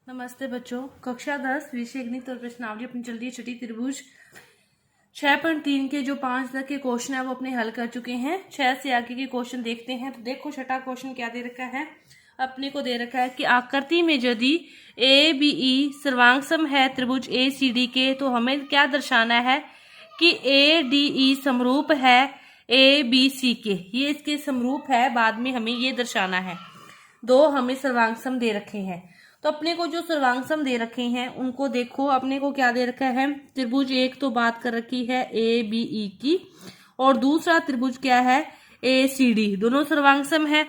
नमस्ते बच्चों, कक्षा 10 विषय गणित और प्रश्नावली अपनी चल रही है छठी त्रिभुज 6.3 के जो 5 तक के क्वेश्चन है वो अपने हल कर चुके हैं। 6 से आगे के क्वेश्चन देखते हैं। तो देखो छठा क्वेश्चन क्या दे रखा है, अपने को दे रखा है कि आकृति में यदि ए बी ई सर्वांग है त्रिभुज ए सी डी के, तो हमें क्या दर्शाना है कि ए डी ई समरूप है ए बी सी के। ये इसके समरूप है, बाद में हमें ये दर्शाना है। दो हमें सर्वांग दे रखे हैं, तो अपने को जो सर्वांग दे रखे हैं उनको देखो। अपने को क्या दे रखा है, त्रिभुज एक तो बात कर रखी है ए बी ई की, और दूसरा त्रिभुज क्या है ए सी डी। दोनों सर्वांग है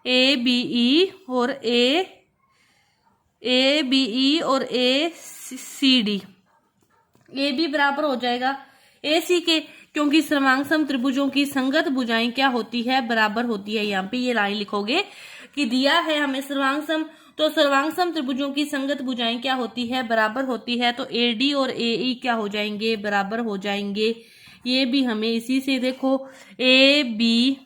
ए बी ई और ए बी ई और ए सी डी। ए बी बराबर हो जाएगा ए सी के, क्योंकि सर्वांग त्रिभुजों की संगत भुजाएं क्या होती है, बराबर होती है। यहाँ पे ये लाइन लिखोगे कि दिया है हमें सर्वांग, तो सर्वांग त्रिभुजों की संगत भुजाएं क्या होती है, बराबर होती है। तो ए डी और ए ई क्या हो जाएंगे, बराबर हो जाएंगे। ये भी हमें इसी से देखो ए बी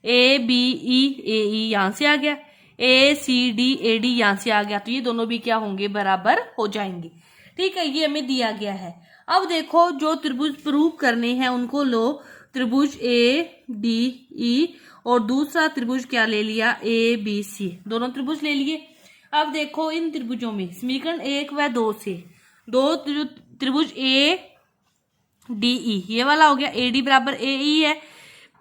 ई ए ई यहाँ से आ गया, ए सी डी ए डी यहाँ से आ गया, तो ये दोनों भी क्या होंगे, बराबर हो जाएंगे। ठीक है, ये हमें दिया गया है। अब देखो जो त्रिभुज प्रूव करने हैं उनको लो। त्रिभुज ए डी ई और दूसरा त्रिभुज क्या ले लिया, ए बी सी। दोनों त्रिभुज ले लिए। अब देखो इन त्रिभुजों में समीकरण 1 व 2 से दो त्रिभुज ए डी ई, ये वाला हो गया ए डी बराबर ए ई है,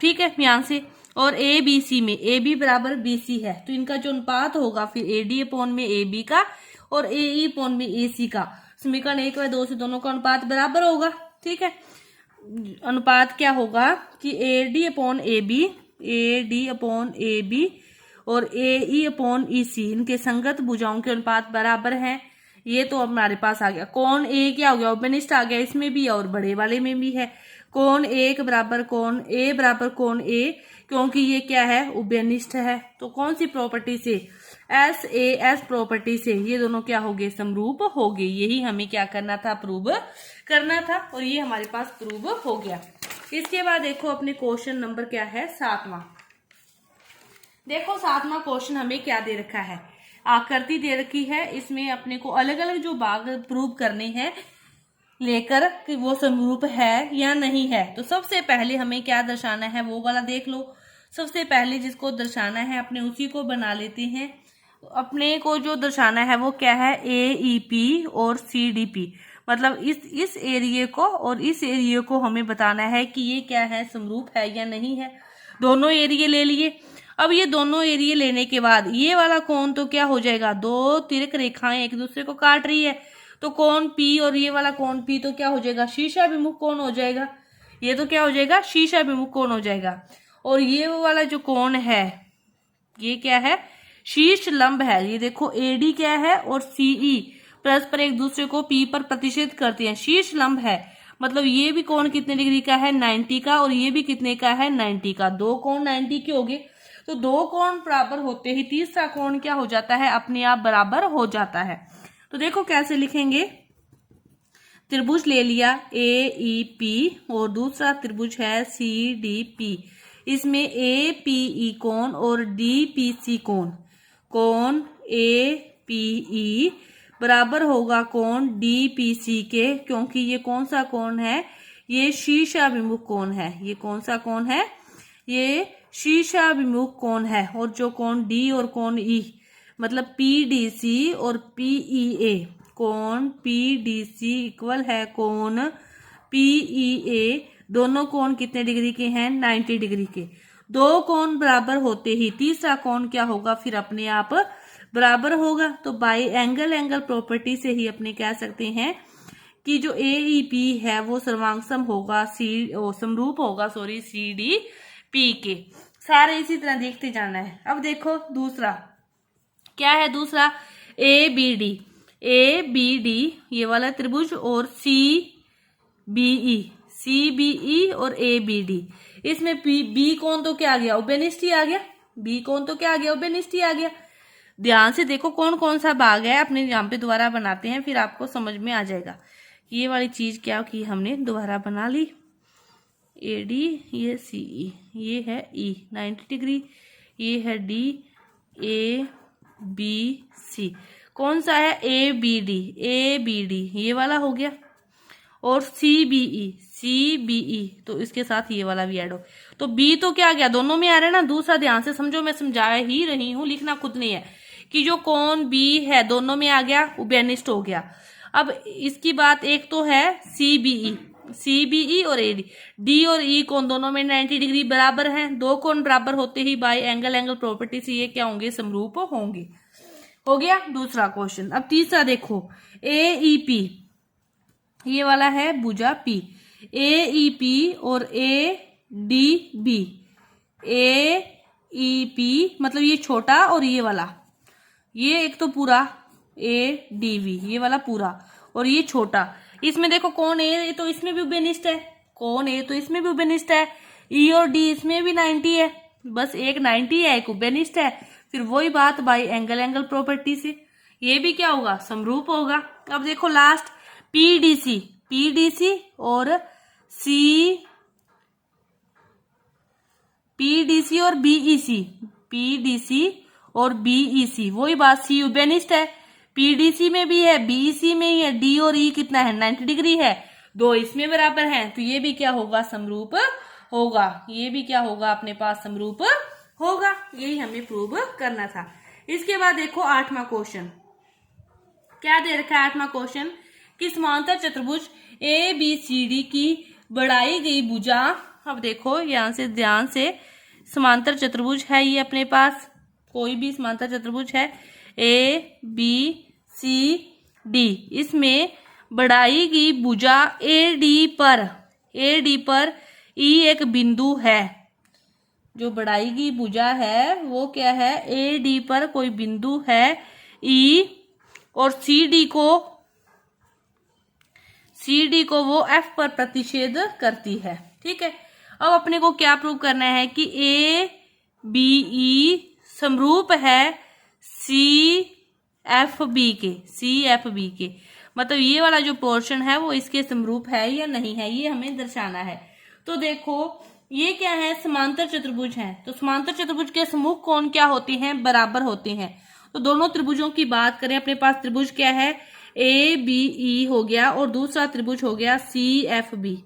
ठीक है यहाँ से। और ए बी सी में ए बी बराबर बी सी है, तो इनका जो अनुपात होगा फिर ए डी अपॉन में ए बी का और ए ई अपॉन में ए सी का। समीकरण 1 व 2 से दोनों का अनुपात बराबर होगा, ठीक है। अनुपात क्या होगा कि A D upon A B और ए ई अपॉन ई सी, इनके संगत भुजाओं के अनुपात बराबर हैं। ये तो अब हमारे पास आ गया। कौन ए क्या हो गया, उपनिष्ठ आ गया, इसमें भी और बड़े वाले में भी है। कौन एक बराबर कौन ए बराबर कौन ए, क्योंकि ये क्या है, उभयनिष्ठ है। तो कौन सी प्रॉपर्टी से, एस ए एस प्रॉपर्टी से ये दोनों क्या हो गए, समरूप हो गए। यही हमें क्या करना था, प्रूव करना था, और ये हमारे पास प्रूव हो गया। इसके बाद देखो अपने क्वेश्चन नंबर क्या है, 7वां। देखो 7वां क्वेश्चन हमें क्या दे रखा है, आकृति दे रखी है। इसमें अपने को अलग अलग जो भाग प्रूव करने हैं लेकर कि वो समरूप है या नहीं है। तो सबसे पहले हमें क्या दर्शाना है वो वाला देख लो। सबसे पहले जिसको दर्शाना है अपने उसी को बना लेते हैं। अपने को जो दर्शाना है वो क्या है, ए ई पी और सी डी पी। मतलब इस एरिया को और इस एरिया को हमें बताना है कि ये क्या है, समरूप है या नहीं है। दोनों एरिया ले लिए। अब ये दोनों एरिया लेने के बाद ये वाला कोण तो क्या हो जाएगा, दो तिरक रेखाएं एक दूसरे को काट रही है, तो कोण पी और ये वाला कोण पी तो क्या हो जाएगा, शीर्षाभिमुख कोण हो जाएगा। ये तो क्या हो जाएगा, शीर्षाभिमुख कोण हो जाएगा। और ये वाला जो कोण है ये क्या है, शीर्ष लंब है। ये देखो एडी क्या है और सीई परस्पर एक दूसरे को पी पर प्रतिच्छेद करते हैं, शीर्ष लंब है। मतलब ये भी कोण कितने डिग्री का है, 90 का, और ये भी कितने का है, 90 का। दो कोण 90 के हो गए। तो दो कोण बराबर होते ही तीसरा कोण क्या हो जाता है, अपने आप बराबर हो जाता है। तो देखो कैसे लिखेंगे, त्रिभुज ले लिया ए ई पी और दूसरा त्रिभुज है सी डी पी। इसमें ए पी ई कोण और डी पी सी कोण, कोण ए पी ई बराबर होगा कोण डी पी सी के, क्योंकि ये कौन सा कोण है, ये शीर्षाभिमुख कोण है। ये कौन सा कोण है, ये शीर्षाभिमुख कोण है। और जो कोण डी और कोण ई मतलब पी डी सी और पी ई ए, कोण पी डी सी इक्वल है कोण पी ई ए। दोनों कोण कितने डिग्री के हैं, 90 डिग्री के। दो कोण बराबर होते ही तीसरा कोण क्या होगा, फिर अपने आप बराबर होगा। तो बाय एंगल प्रॉपर्टी से ही अपने कह सकते हैं कि जो ए ई पी है वो सर्वांगसम होगा, समरूप होगा सी डी पी के। सारे इसी तरह देखते जाना है। अब देखो दूसरा क्या है, दूसरा ए बी डी ये वाला त्रिभुज और सी बी ई और ए बी डी। इसमें बी कोण तो क्या आ गया, उभयनिष्ठ ही आ गया। बी कोण तो क्या आ गया, उभयनिष्ठ ही आ गया। ध्यान से देखो कौन कौन सा भाग है, अपने यहाँ पे दोबारा बनाते हैं, फिर आपको समझ में आ जाएगा। ये वाली चीज क्या की हमने दोबारा बना ली, ए डी, ये सी ई, ये है ई 90 डिग्री, ये है डी ए बी सी। कौन सा है, ए बी डी ये वाला हो गया, और सी बी ई तो इसके साथ ये वाला भी ऐड हो। तो बी तो क्या गया, दोनों में आ रहा है ना। दूसरा ध्यान से समझो, मैं समझा ही रही हूं, लिखना खुद नहीं है, कि जो कोण बी है दोनों में आ गया, उभयनिष्ठ हो गया। अब इसकी बात एक तो है सीबीई और एडी, डी और ई कोण दोनों में 90 डिग्री बराबर हैं। दो कोण बराबर होते ही बाय एंगल प्रॉपर्टी से ये क्या होंगे, समरूप होंगे। हो गया दूसरा क्वेश्चन। अब तीसरा देखो, एईपी ये वाला है भुजा पी, एईपी और एडीबी। एईपी मतलब ये छोटा और ये वाला, ये एक तो पूरा एडीबी ये वाला पूरा, और ये छोटा। इसमें देखो कौन ए तो इसमें भी उभयनिष्ठ है, कौन ए तो इसमें भी उभयनिष्ठ है, ई और डी इसमें भी 90 है, बस एक 90 है एक उभयनिष्ठ है। फिर वही बात बाई एंगल प्रॉपर्टी से ये भी क्या होगा, समरूप होगा। अब देखो लास्ट पीडीसी और पीडीसी और बीईसी वही बात, सी उभयनिष्ठ है, पीडीसी में भी है, बीईसी में ही है, डी और ई कितना है 90 डिग्री है, दो इसमें बराबर हैं, तो ये भी क्या होगा, समरूप होगा। ये भी क्या होगा, अपने पास समरूप होगा। यही हमें प्रूव करना था। इसके बाद देखो 8वां क्वेश्चन क्या दे रखा है। 8वां क्वेश्चन कि समांतर चतुर्भुज ABCD की बढ़ाई गई भुजा। अब देखो यहां से ध्यान से, समांतर चतुर्भुज है ये अपने पास, कोई भी समांतर चतुर्भुज है ABCD, इसमें बढ़ाई गई भुजा AD पर E एक बिंदु है। जो बढ़ाई गई भुजा है वो क्या है, AD पर कोई बिंदु है E, और CD को वो F पर प्रतिच्छेद करती है। ठीक है, अब अपने को क्या प्रूव करना है कि ABE समरूप है CFB के, मतलब ये वाला जो पोर्शन है वो इसके समरूप है या नहीं है, ये हमें दर्शाना है। तो देखो ये क्या है, समांतर चतुर्भुज है, तो समांतर चतुर्भुज के समूह कोण क्या होते हैं, बराबर होते हैं। तो दोनों त्रिभुजों की बात करें, अपने पास त्रिभुज क्या है, ABE हो गया, और दूसरा त्रिभुज हो गया CFB।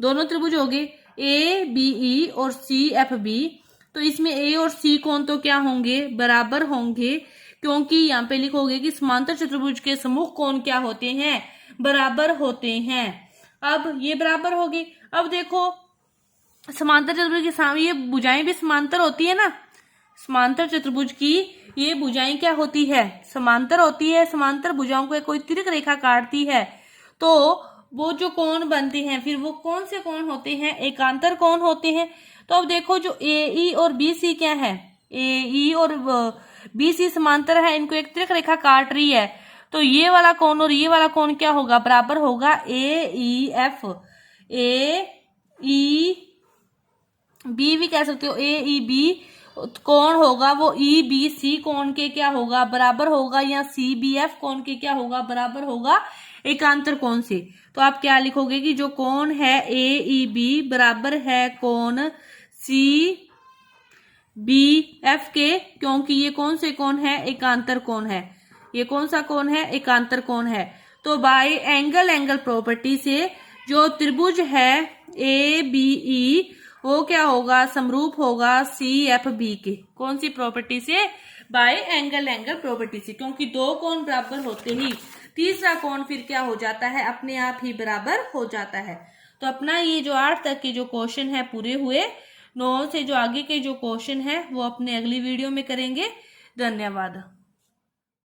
दोनों त्रिभुज हो गए ABE और CFB। तो इसमें A और C कोण तो क्या होंगे, बराबर होंगे, क्योंकि यहाँ पे लिखोगे कि समांतर चतुर्भुज के समूह कोण क्या होते हैं, बराबर होते हैं। अब ये बराबर होगी। अब देखो समांतर चतुर्भुज के सामने ये भुजाएं भी समांतर होती है ना, समांतर चतुर्भुज की ये भुजाएं क्या होती है, समांतर होती है। समांतर भुजाओं को कोई तिर्यक रेखा काटती है तो वो जो कोण बनते हैं, फिर वो कौन से कोण होते हैं, एकांतर कोण होते हैं। तो अब देखो जो AE और BC क्या है, AE और BC समांतर है, इनको एक तिर्यक रेखा काट रही है, तो ये वाला कोण और ये वाला कोण क्या होगा, बराबर होगा AEF। AEB भी कह सकते हो, AEB कोण होगा वो EBC कोण के क्या होगा, बराबर होगा, या CBF कोण के क्या होगा, बराबर होगा एकांतर कोण से। तो आप क्या लिखोगे कि जो कोण है AEB बराबर है कोण CBF के, क्योंकि ये कौन से कोण है, एकांतर कोण है। ये कौन सा कोण है, एकांतर कोण है। तो बाय एंगल प्रॉपर्टी से जो त्रिभुज है ABE वो क्या होगा, समरूप होगा CFB के। कौन सी प्रॉपर्टी से, बाय एंगल प्रॉपर्टी से, क्योंकि दो कोण बराबर होते ही तीसरा कोण फिर क्या हो जाता है, अपने आप ही बराबर हो जाता है। तो अपना ये जो 8 तक के जो क्वेश्चन है पूरे हुए। 9 से जो आगे के जो क्वेश्चन है वो अपने अगली वीडियो में करेंगे। धन्यवाद।